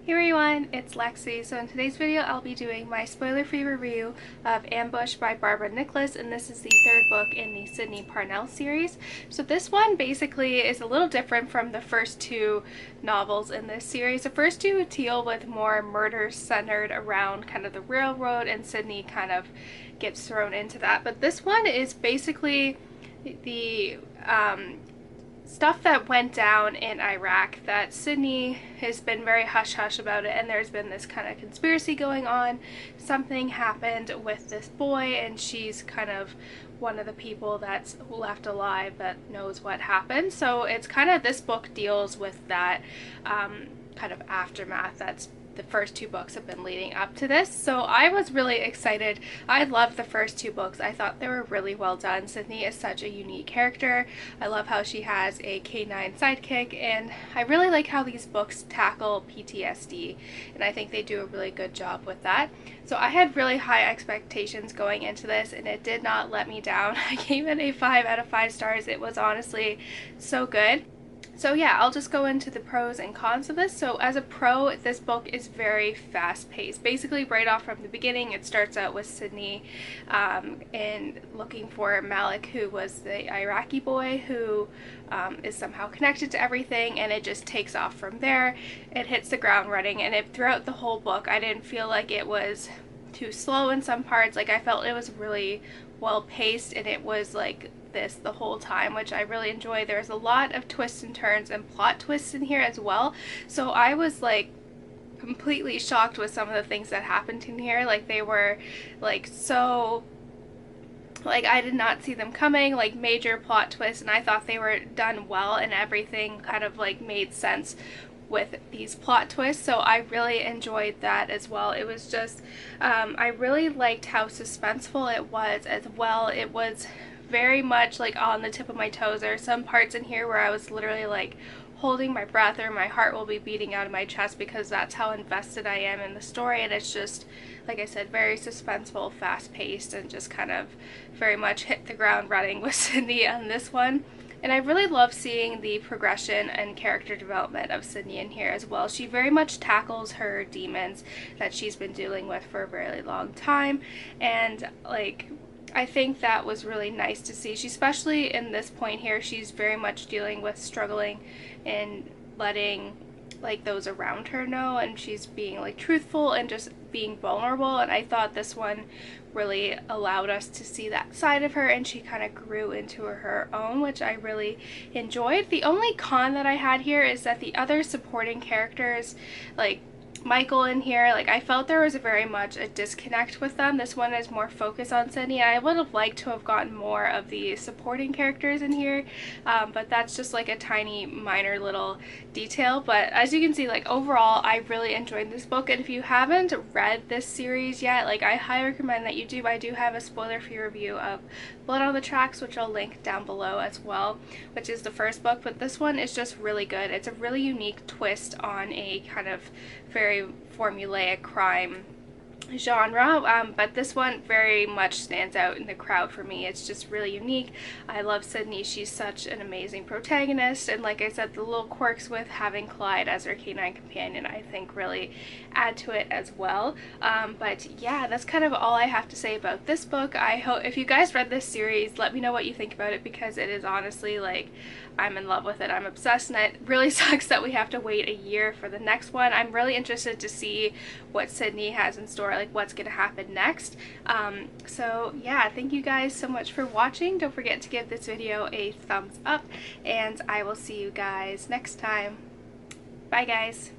Hey everyone, it's Lexie. So in today's video I'll be doing my spoiler-free review of Ambush by Barbara Nickless, and this is the third book in the Sydney Parnell series. So this one basically is a little different from the first two novels in this series. The first two deal with more murders centered around kind of the railroad, and Sydney kind of gets thrown into that. But this one is basically the stuff that went down in Iraq that Sydney has been very hush-hush about it, and there's been this kind of conspiracy going on. Something happened with this boy, and she's kind of one of the people that's left alive that knows what happened. So it's kind of, this book deals with that kind of aftermath that's the first two books have been leading up to this. So I was really excited. I loved the first two books. I thought they were really well done. Sydney is such a unique character. I love how she has a K9 sidekick, and I really like how these books tackle PTSD, and I think they do a really good job with that. So I had really high expectations going into this, and it did not let me down. I gave it a 5 out of 5 stars. It was honestly so good. So yeah, I'll just go into the pros and cons of this. So as a pro, this book is very fast-paced. Basically, right off from the beginning, it starts out with Sydney and looking for Malik, who was the Iraqi boy who is somehow connected to everything, and it just takes off from there. It hits the ground running, and throughout the whole book, I didn't feel like it was too slow in some parts. Like, I felt it was really well paced, and it was like this the whole time, which I really enjoy. There's a lot of twists and turns and plot twists in here as well, so I was like completely shocked with some of the things that happened in here. Like, they were like so, like, I did not see them coming, like major plot twists, and I thought they were done well, and everything kind of like made sense with these plot twists. So I really enjoyed that as well. It was just I really liked how suspenseful it was as well. It was very much like on the tip of my toes. There are some parts in here where I was literally like holding my breath, or my heart will be beating out of my chest, because that's how invested I am in the story. And it's just, like I said, very suspenseful, fast-paced, and just kind of very much hit the ground running with Sydney on this one. And I really love seeing the progression and character development of Sydney in here as well. She very much tackles her demons that she's been dealing with for a very long time, and like, I think that was really nice to see. She, especially in this point here, she's very much dealing with struggling and letting like those around her know, and she's being like truthful and just being vulnerable, and I thought this one really allowed us to see that side of her, and she kind of grew into her own, which I really enjoyed. The only con that I had here is that the other supporting characters, like Michael in here, like, I felt there was very much a disconnect with them. This one is more focused on Sydney. I would have liked to have gotten more of the supporting characters in here, but that's just like a tiny minor little detail. But as you can see, like, overall I really enjoyed this book, and if you haven't read this series yet, like, I highly recommend that you do. I do have a spoiler-free review of Blood on the Tracks, which I'll link down below as well, which is the first book, but this one is just really good. It's a really unique twist on a kind of very formulaic crime genre, but this one very much stands out in the crowd for me. It's just really unique. I love Sydney. She's such an amazing protagonist, and like I said, the little quirks with having Clyde as her K9 companion I think really add to it as well. But yeah, that's kind of all I have to say about this book. I hope if you guys read this series, let me know what you think about it, because it is honestly, like, I'm in love with it. I'm obsessed, and it really sucks that we have to wait a year for the next one. I'm really interested to see what Sydney has in store, like what's gonna happen next. So yeah, thank you guys so much for watching. Don't forget to give this video a thumbs up, and I will see you guys next time. Bye guys.